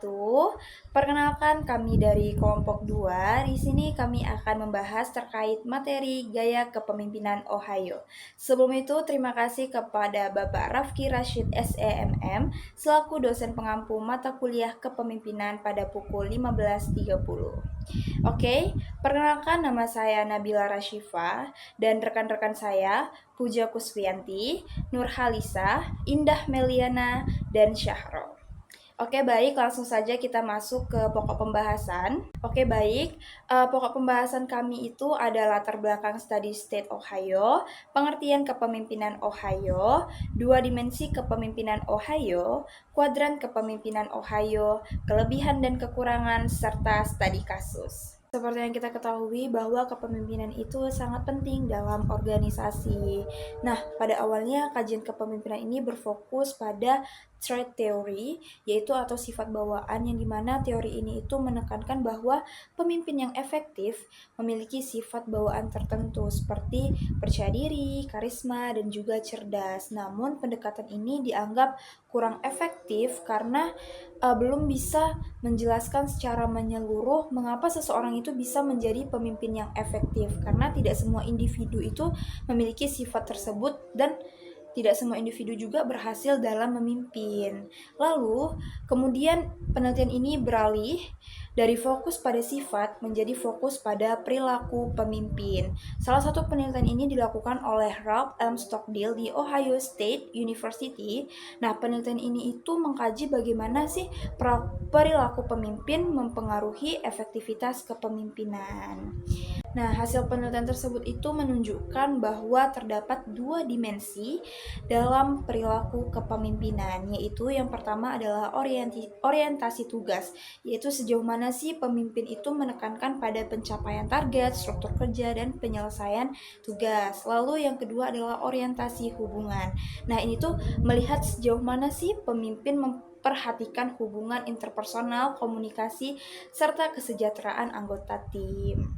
wabarakatuh. Perkenalkan kami dari kelompok 2. Di sini kami akan membahas terkait materi gaya kepemimpinan Ohio. Sebelum itu, terima kasih kepada Bapak Rafki Rashid SEMM selaku dosen pengampu mata kuliah kepemimpinan pada pukul 15.30. Oke, perkenalkan nama saya Nabila Rashifa dan rekan-rekan saya Puja Kuswianti, Nurhalisa, Indah Meliana, dan Syahrol. Oke, baik, langsung saja kita masuk ke pokok pembahasan. Oke, baik, pokok pembahasan kami itu ada latar belakang study state Ohio, pengertian kepemimpinan Ohio, dua dimensi kepemimpinan Ohio, kuadran kepemimpinan Ohio, kelebihan dan kekurangan, serta studi kasus. Seperti yang kita ketahui bahwa kepemimpinan itu sangat penting dalam organisasi. Nah, pada awalnya kajian kepemimpinan ini berfokus pada trait theory, yaitu atau sifat bawaan yang dimana teori ini itu menekankan bahwa pemimpin yang efektif memiliki sifat bawaan tertentu seperti percaya diri, karisma, dan juga cerdas. Namun pendekatan ini dianggap kurang efektif karena belum bisa menjelaskan secara menyeluruh mengapa seseorang itu bisa menjadi pemimpin yang efektif, karena tidak semua individu itu memiliki sifat tersebut dan tidak semua individu juga berhasil dalam memimpin. Lalu, kemudian penelitian ini beralih dari fokus pada sifat menjadi fokus pada perilaku pemimpin. Salah satu penelitian ini dilakukan oleh Ralph M. Stockdale di Ohio State University. Nah, penelitian ini itu mengkaji bagaimana sih perilaku pemimpin mempengaruhi efektivitas kepemimpinan. Nah, hasil penelitian tersebut itu menunjukkan bahwa terdapat dua dimensi dalam perilaku kepemimpinan, yaitu yang pertama adalah orientasi tugas, yaitu sejauh mana sih pemimpin itu menekankan pada pencapaian target, struktur kerja, dan penyelesaian tugas. Lalu yang kedua adalah orientasi hubungan. Nah, ini tuh melihat sejauh mana sih pemimpin memperhatikan hubungan interpersonal, komunikasi, serta kesejahteraan anggota tim.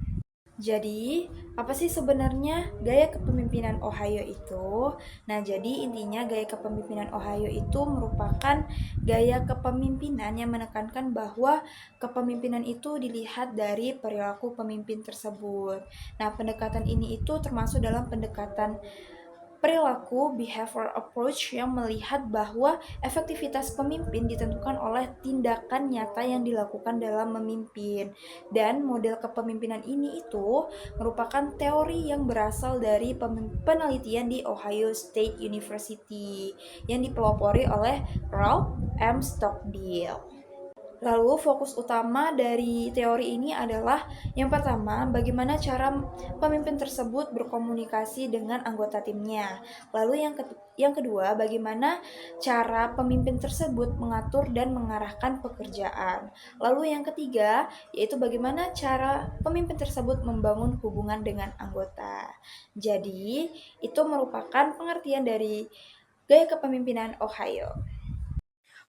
Jadi, apa sih sebenarnya gaya kepemimpinan Ohio itu? Nah, jadi intinya gaya kepemimpinan Ohio itu merupakan gaya kepemimpinan yang menekankan bahwa kepemimpinan itu dilihat dari perilaku pemimpin tersebut. Nah, pendekatan ini itu termasuk dalam pendekatan perilaku behavior approach yang melihat bahwa efektivitas pemimpin ditentukan oleh tindakan nyata yang dilakukan dalam memimpin. Dan model kepemimpinan ini itu merupakan teori yang berasal dari penelitian di Ohio State University yang dipelopori oleh Ralph M. Stockdale. Lalu fokus utama dari teori ini adalah yang pertama, bagaimana cara pemimpin tersebut berkomunikasi dengan anggota timnya. Lalu yang kedua, bagaimana cara pemimpin tersebut mengatur dan mengarahkan pekerjaan. Lalu yang ketiga, yaitu bagaimana cara pemimpin tersebut membangun hubungan dengan anggota. Jadi, itu merupakan pengertian dari gaya kepemimpinan Ohio.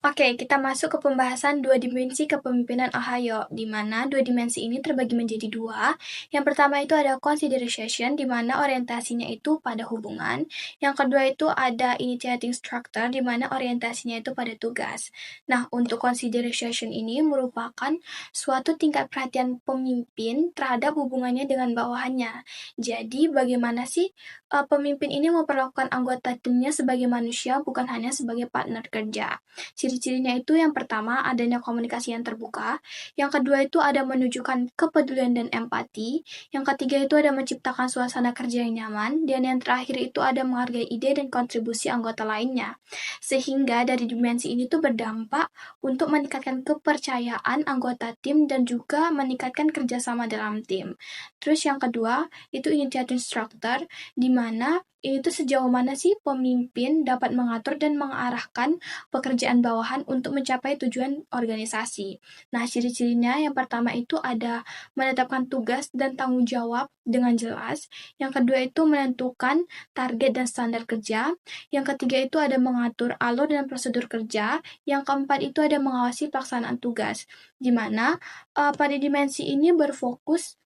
Oke, kita masuk ke pembahasan dua dimensi kepemimpinan Ohio, di mana dua dimensi ini terbagi menjadi dua. Yang pertama itu ada consideration, di mana orientasinya itu pada hubungan. Yang kedua itu ada initiating structure, di mana orientasinya itu pada tugas. Nah, untuk consideration ini merupakan suatu tingkat perhatian pemimpin terhadap hubungannya dengan bawahannya. Jadi, bagaimana sih pemimpin ini memperlakukan anggota timnya sebagai manusia, bukan hanya sebagai partner kerja. Ciri-cirinya itu yang pertama adanya komunikasi yang terbuka, yang kedua itu ada menunjukkan kepedulian dan empati, yang ketiga itu ada menciptakan suasana kerja yang nyaman, dan yang terakhir itu ada menghargai ide dan kontribusi anggota lainnya. Sehingga dari dimensi ini tuh berdampak untuk meningkatkan kepercayaan anggota tim dan juga meningkatkan kerjasama dalam tim. Terus yang kedua itu initiative structure, di mana ini tuh sejauh mana sih pemimpin dapat mengatur dan mengarahkan pekerjaan bawahan untuk mencapai tujuan organisasi. Nah, ciri-cirinya yang pertama itu ada menetapkan tugas dan tanggung jawab dengan jelas. Yang kedua itu menentukan target dan standar kerja. Yang ketiga itu ada mengatur alur dan prosedur kerja. Yang keempat itu ada mengawasi pelaksanaan tugas. Di mana pada dimensi ini berfokus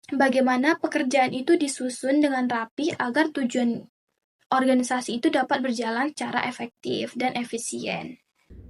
bagaimana pekerjaan itu disusun dengan rapi agar tujuan organisasi itu dapat berjalan secara efektif dan efisien.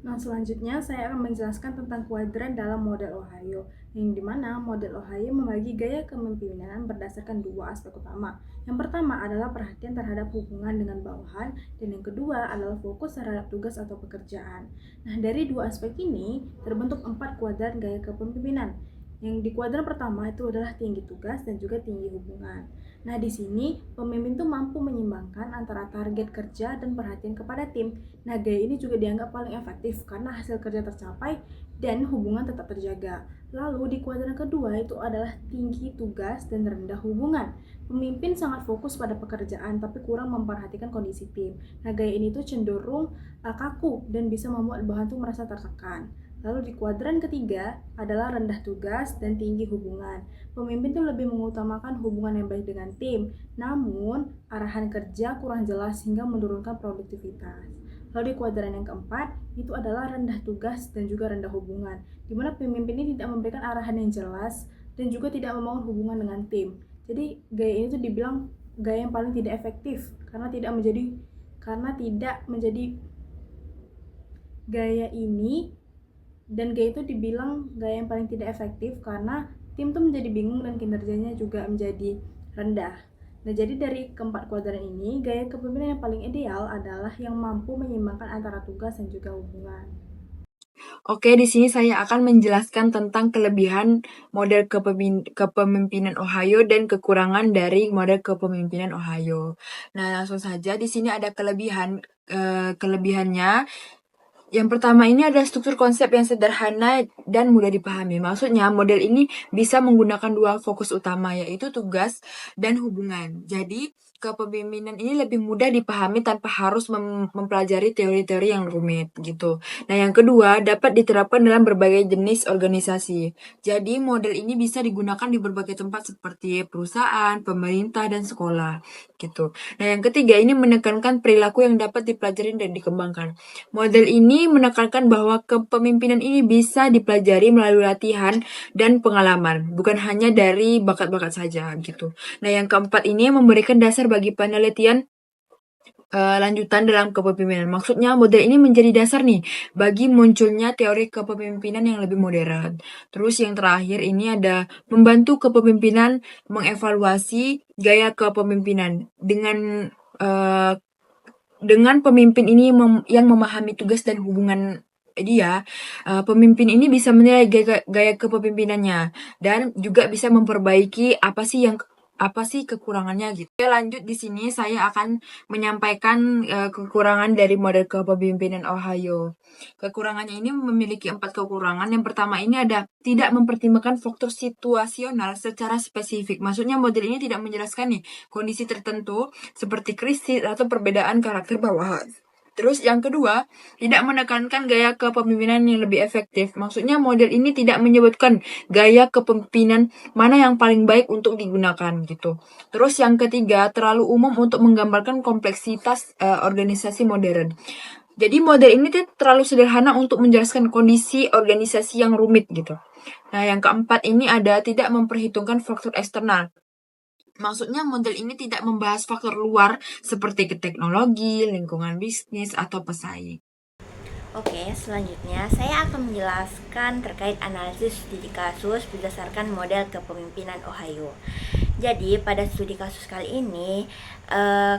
Nah, selanjutnya saya akan menjelaskan tentang kuadran dalam model Ohio, yang dimana model Ohio membagi gaya kepemimpinan berdasarkan dua aspek utama. Yang pertama adalah perhatian terhadap hubungan dengan bawahan, dan yang kedua adalah fokus terhadap tugas atau pekerjaan. Nah, dari dua aspek ini terbentuk 4 kuadran gaya kepemimpinan. Yang di kuadran pertama itu adalah tinggi tugas dan juga tinggi hubungan. Nah, di sini pemimpin tuh mampu menyeimbangkan antara target kerja dan perhatian kepada tim. Nah, gaya ini juga dianggap paling efektif karena hasil kerja tercapai dan hubungan tetap terjaga. Lalu di kuadran kedua itu adalah tinggi tugas dan rendah hubungan. Pemimpin sangat fokus pada pekerjaan tapi kurang memperhatikan kondisi tim. Nah, gaya ini tuh cenderung kaku dan bisa membuat bawahan tuh merasa tertekan. Lalu di kuadran ketiga adalah rendah tugas dan tinggi hubungan. Pemimpin tuh lebih mengutamakan hubungan yang baik dengan tim, namun arahan kerja kurang jelas hingga menurunkan produktivitas. Lalu di kuadran yang keempat, itu adalah rendah tugas dan juga rendah hubungan, di mana pemimpin ini tidak memberikan arahan yang jelas dan juga tidak membangun hubungan dengan tim. Jadi gaya ini tuh dibilang gaya yang paling tidak efektif karena tidak menjadi gaya ini, dan gaya itu dibilang gaya yang paling tidak efektif karena tim tuh menjadi bingung dan kinerjanya juga menjadi rendah. Nah, jadi dari keempat kuadran ini, gaya kepemimpinan yang paling ideal adalah yang mampu menyeimbangkan antara tugas dan juga hubungan. Oke, di sini saya akan menjelaskan tentang kelebihan model kepemimpinan Ohio dan kekurangan dari model kepemimpinan Ohio. Nah, langsung saja di sini ada kelebihannya. Yang pertama ini ada struktur konsep yang sederhana dan mudah dipahami. Maksudnya model ini bisa menggunakan dua fokus utama, yaitu tugas dan hubungan. Jadi kepemimpinan ini lebih mudah dipahami tanpa harus mempelajari teori-teori yang rumit gitu. Nah, yang kedua dapat diterapkan dalam berbagai jenis organisasi. Jadi model ini bisa digunakan di berbagai tempat seperti perusahaan, pemerintah, dan sekolah gitu. Nah, yang ketiga ini menekankan perilaku yang dapat dipelajari dan dikembangkan. Model ini menekankan bahwa kepemimpinan ini bisa dipelajari melalui latihan dan pengalaman, bukan hanya dari bakat-bakat saja gitu. Nah, yang keempat ini memberikan dasar bagi penelitian lanjutan dalam kepemimpinan. Maksudnya model ini menjadi dasar nih bagi munculnya teori kepemimpinan yang lebih modern. Terus yang terakhir ini ada membantu kepemimpinan mengevaluasi gaya kepemimpinan dengan pemimpin ini yang memahami tugas dan hubungan dia, pemimpin ini bisa menilai gaya kepemimpinannya dan juga bisa memperbaiki apa sih kekurangannya gitu. Oke, lanjut di sini saya akan menyampaikan kekurangan dari model kepemimpinan Ohio. Kekurangannya ini memiliki 4 kekurangan. Yang pertama ini ada tidak mempertimbangkan faktor situasional secara spesifik. Maksudnya model ini tidak menjelaskan nih kondisi tertentu seperti krisis atau perbedaan karakter bawahan. Terus yang kedua, tidak menekankan gaya kepemimpinan yang lebih efektif. Maksudnya model ini tidak menyebutkan gaya kepemimpinan mana yang paling baik untuk digunakan gitu. Terus yang ketiga, terlalu umum untuk menggambarkan kompleksitas organisasi modern. Jadi model ini tuh terlalu sederhana untuk menjelaskan kondisi organisasi yang rumit gitu. Nah, yang keempat ini ada tidak memperhitungkan faktor eksternal. Maksudnya model ini tidak membahas faktor luar seperti ke teknologi, lingkungan bisnis, atau pesaing. Oke, selanjutnya saya akan menjelaskan terkait analisis studi kasus berdasarkan model kepemimpinan Ohio. Jadi, pada studi kasus kali ini,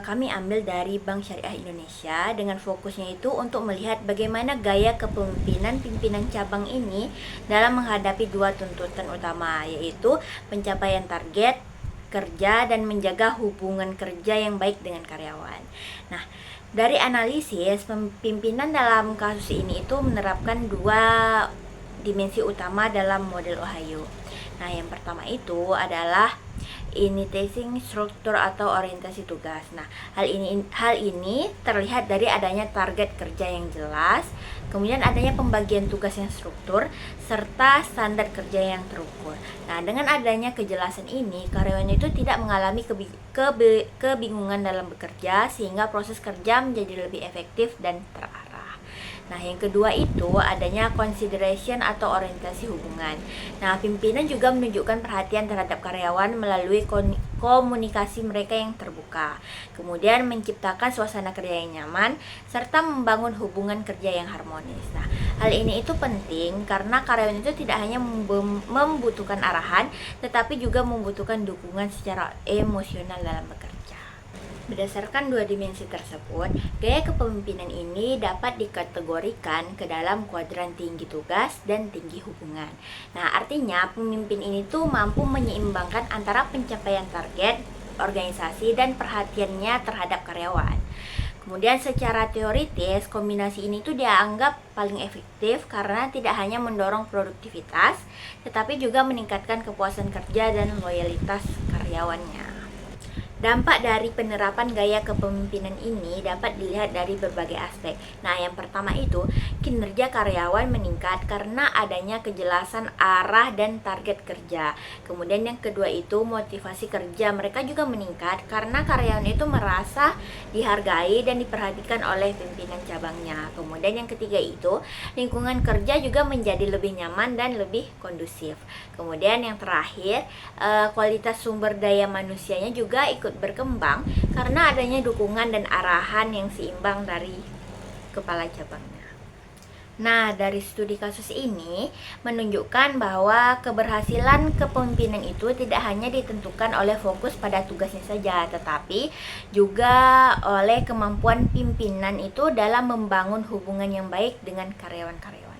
kami ambil dari Bank Syariah Indonesia dengan fokusnya itu untuk melihat bagaimana gaya kepemimpinan pimpinan cabang ini dalam menghadapi dua tuntutan utama, yaitu pencapaian target kerja dan menjaga hubungan kerja yang baik dengan karyawan. Nah, dari analisis, pimpinan dalam kasus ini itu menerapkan dua dimensi utama dalam model Ohio. Nah, yang pertama itu adalah initiating struktur atau orientasi tugas. Nah, hal ini terlihat dari adanya target kerja yang jelas, kemudian adanya pembagian tugas yang struktur, serta standar kerja yang terukur. Nah, dengan adanya kejelasan ini, karyawan itu tidak mengalami kebingungan dalam bekerja, sehingga proses kerja menjadi lebih efektif dan terarah. Nah, yang kedua itu adanya consideration atau orientasi hubungan. Nah, pimpinan juga menunjukkan perhatian terhadap karyawan melalui komunikasi mereka yang terbuka, kemudian menciptakan suasana kerja yang nyaman, serta membangun hubungan kerja yang harmonis. Nah, hal ini itu penting karena karyawan itu tidak hanya membutuhkan arahan, tetapi juga membutuhkan dukungan secara emosional dalam bekerja. Berdasarkan dua dimensi tersebut, gaya kepemimpinan ini dapat dikategorikan ke dalam kuadran tinggi tugas dan tinggi hubungan. Nah, artinya pemimpin ini tuh mampu menyeimbangkan antara pencapaian target organisasi dan perhatiannya terhadap karyawan. Kemudian secara teoritis, kombinasi ini tuh dianggap paling efektif karena tidak hanya mendorong produktivitas, tetapi juga meningkatkan kepuasan kerja dan loyalitas karyawannya. Dampak dari penerapan gaya kepemimpinan ini dapat dilihat dari berbagai aspek. Nah, yang pertama itu, kinerja karyawan meningkat karena adanya kejelasan arah dan target kerja. Kemudian yang kedua itu, motivasi kerja mereka juga meningkat karena karyawan itu merasa dihargai dan diperhatikan oleh pimpinan cabangnya. Kemudian yang ketiga itu, lingkungan kerja juga menjadi lebih nyaman dan lebih kondusif. Kemudian yang terakhir, kualitas sumber daya manusianya juga ikut berkembang karena adanya dukungan dan arahan yang seimbang dari kepala cabangnya. Nah, dari studi kasus ini menunjukkan bahwa keberhasilan kepemimpinan itu tidak hanya ditentukan oleh fokus pada tugasnya saja, tetapi juga oleh kemampuan pimpinan itu dalam membangun hubungan yang baik dengan karyawan-karyawannya.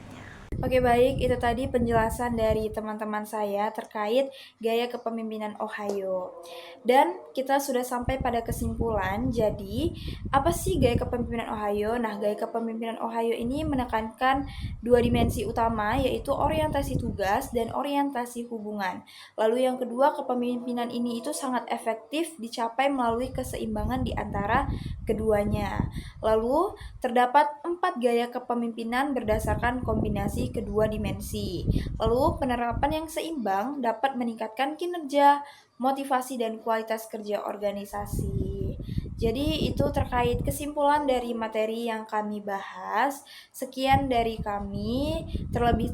Oke, baik, itu tadi penjelasan dari teman-teman saya terkait gaya kepemimpinan Ohio. Dan kita sudah sampai pada kesimpulan, jadi apa sih gaya kepemimpinan Ohio? Nah, gaya kepemimpinan Ohio ini menekankan dua dimensi utama, yaitu orientasi tugas dan orientasi hubungan. Lalu yang kedua, kepemimpinan ini itu sangat efektif dicapai melalui keseimbangan di antara keduanya. Lalu, terdapat 4 gaya kepemimpinan berdasarkan kombinasi kedua dimensi. Lalu, penerapan yang seimbang dapat meningkatkan kinerja, motivasi, dan kualitas kerja organisasi. Jadi, itu terkait kesimpulan dari materi yang kami bahas. Sekian dari kami, terlebih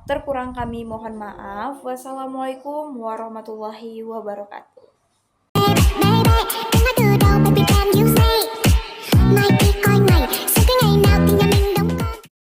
terkurang kami mohon maaf. Wassalamualaikum warahmatullahi wabarakatuh. Baby, can I do it all, baby, can you